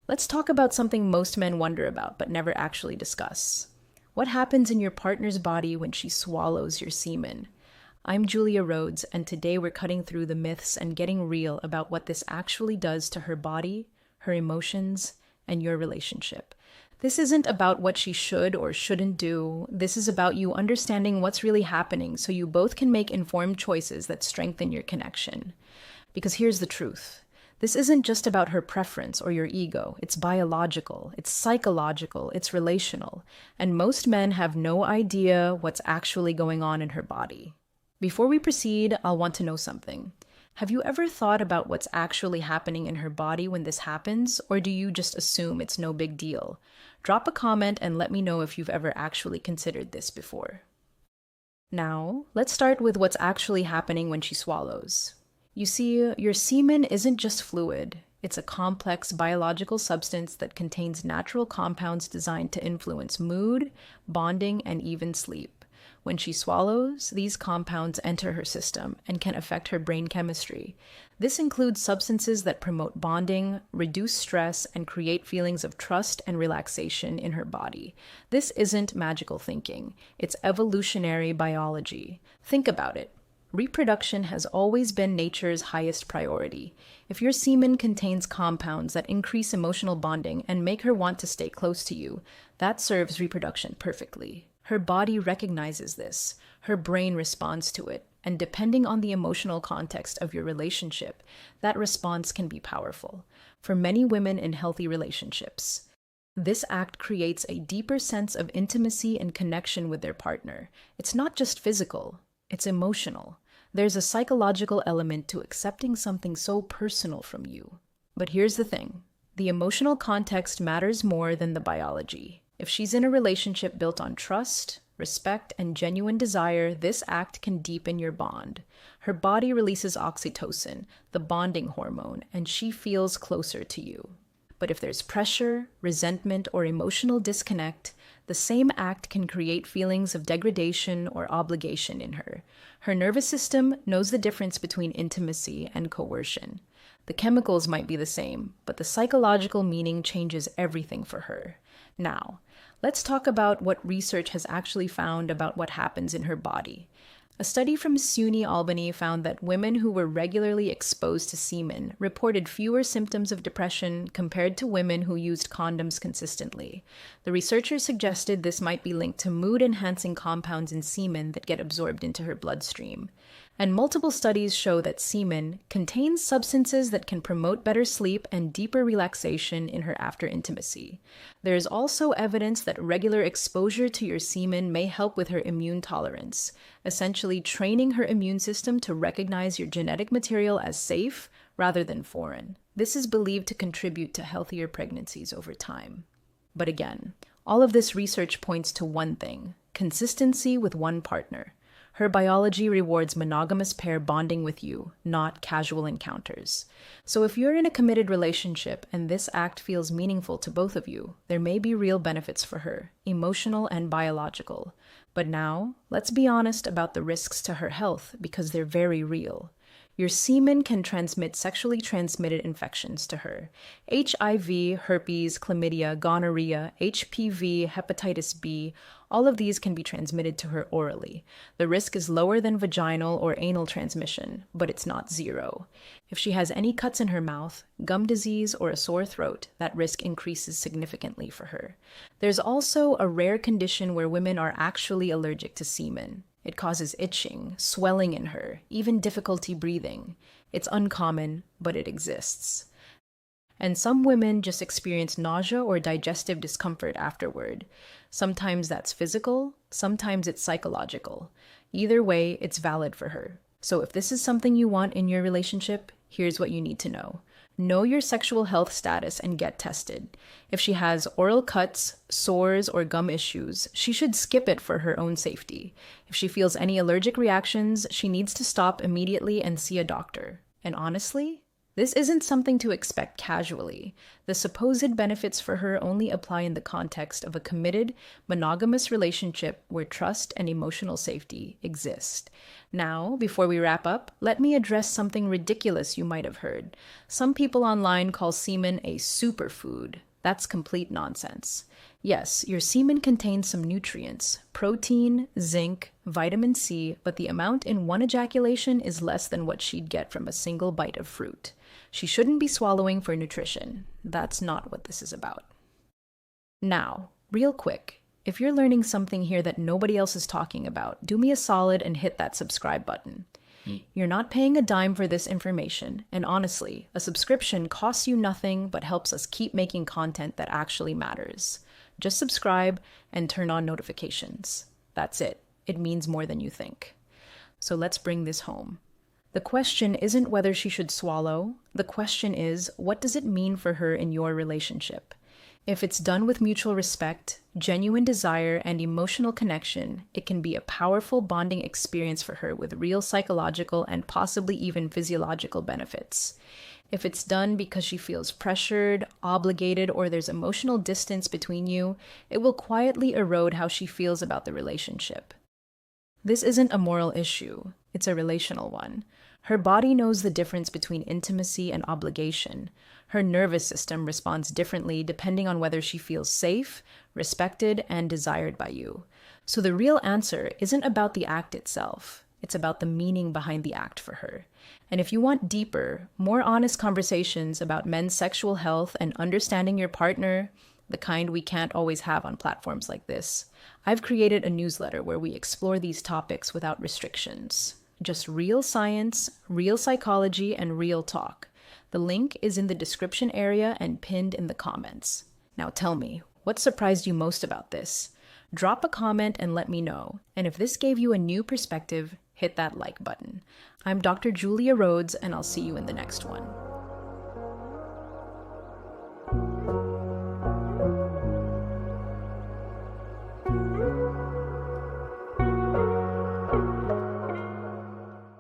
Let's talk about something most men wonder about but never actually discuss. What happens in your partner's body when she swallows your semen? I'm Julia Rhodes, and today we're cutting through the myths and getting real about what this actually does to her body, her emotions, and your relationship. This isn't about what she should or shouldn't do. This is about you understanding what's really happening so you both can make informed choices that strengthen your connection. Because here's the truth. This isn't just about her preference or your ego. It's biological, it's psychological, it's relational, and most men have no idea what's actually going on in her body. Before we proceed, I'll want to know something. Have you ever thought about what's actually happening in her body when this happens, or do you just assume it's no big deal? Drop a comment and let me know if you've ever actually considered this before. Now, let's start with what's actually happening when she swallows. You see, your semen isn't just fluid. It's a complex biological substance that contains natural compounds designed to influence mood, bonding, and even sleep. When she swallows, these compounds enter her system and can affect her brain chemistry. This includes substances that promote bonding, reduce stress, and create feelings of trust and relaxation in her body. This isn't magical thinking. It's evolutionary biology. Think about it. Reproduction has always been nature's highest priority. If your semen contains compounds that increase emotional bonding and make her want to stay close to you, that serves reproduction perfectly. Her body recognizes this, her brain responds to it, and depending on the emotional context of your relationship, that response can be powerful. For many women in healthy relationships, this act creates a deeper sense of intimacy and connection with their partner. It's not just physical, it's emotional. There's a psychological element to accepting something so personal from you. But here's the thing. The emotional context matters more than the biology. If she's in a relationship built on trust, respect, and genuine desire, this act can deepen your bond. Her body releases oxytocin, the bonding hormone, and she feels closer to you. But if there's pressure, resentment, or emotional disconnect, the same act can create feelings of degradation or obligation in her. Her nervous system knows the difference between intimacy and coercion. The chemicals might be the same, but the psychological meaning changes everything for her. Now, let's talk about what research has actually found about what happens in her body. A study from SUNY Albany found that women who were regularly exposed to semen reported fewer symptoms of depression compared to women who used condoms consistently. The researchers suggested this might be linked to mood-enhancing compounds in semen that get absorbed into her bloodstream. And multiple studies show that semen contains substances that can promote better sleep and deeper relaxation in her after intimacy. There is also evidence that regular exposure to your semen may help with her immune tolerance, essentially training her immune system to recognize your genetic material as safe rather than foreign. This is believed to contribute to healthier pregnancies over time. But again, all of this research points to one thing: consistency with one partner. Her biology rewards monogamous pair bonding with you, not casual encounters. So if you're in a committed relationship and this act feels meaningful to both of you, there may be real benefits for her, emotional and biological. But now, let's be honest about the risks to her health because they're very real. Your semen can transmit sexually transmitted infections to her. HIV, herpes, chlamydia, gonorrhea, HPV, hepatitis B, all of these can be transmitted to her orally. The risk is lower than vaginal or anal transmission, but it's not zero. If she has any cuts in her mouth, gum disease, or a sore throat, that risk increases significantly for her. There's also a rare condition where women are actually allergic to semen. It causes itching, swelling in her, even difficulty breathing. It's uncommon, but it exists. And some women just experience nausea or digestive discomfort afterward. Sometimes that's physical, sometimes it's psychological. Either way, it's valid for her. So if this is something you want in your relationship, here's what you need to know. Know your sexual health status and get tested. If she has oral cuts, sores, or gum issues, she should skip it for her own safety. If she feels any allergic reactions, she needs to stop immediately and see a doctor. And honestly, This isn't something to expect casually. The supposed benefits for her only apply in the context of a committed, monogamous relationship where trust and emotional safety exist. Now, before we wrap up, let me address something ridiculous you might have heard. Some people online call semen a superfood. That's complete nonsense. Yes, your semen contains some nutrients, protein, zinc, vitamin C, but the amount in one ejaculation is less than what she'd get from a single bite of fruit. She shouldn't be swallowing for nutrition. That's not what this is about. Now, real quick, if you're learning something here that nobody else is talking about, do me a solid and hit that subscribe button. You're not paying a dime for this information, and honestly, a subscription costs you nothing but helps us keep making content that actually matters. Just subscribe and turn on notifications. That's it. It means more than you think. So let's bring this home. The question isn't whether she should swallow. The question is, what does it mean for her in your relationship? If it's done with mutual respect, genuine desire, and emotional connection, it can be a powerful bonding experience for her with real psychological and possibly even physiological benefits. If it's done because she feels pressured, obligated, or there's emotional distance between you, it will quietly erode how she feels about the relationship. This isn't a moral issue, it's a relational one. Her body knows the difference between intimacy and obligation. Her nervous system responds differently depending on whether she feels safe, respected, and desired by you. So the real answer isn't about the act itself. It's about the meaning behind the act for her. And if you want deeper, more honest conversations about men's sexual health and understanding your partner, the kind we can't always have on platforms like this, I've created a newsletter where we explore these topics without restrictions. Just real science, real psychology, and real talk. The link is in the description area and pinned in the comments. Now tell me, what surprised you most about this? Drop a comment and let me know. And if this gave you a new perspective, hit that like button. I'm Dr. Julia Rhodes, and I'll see you in the next one.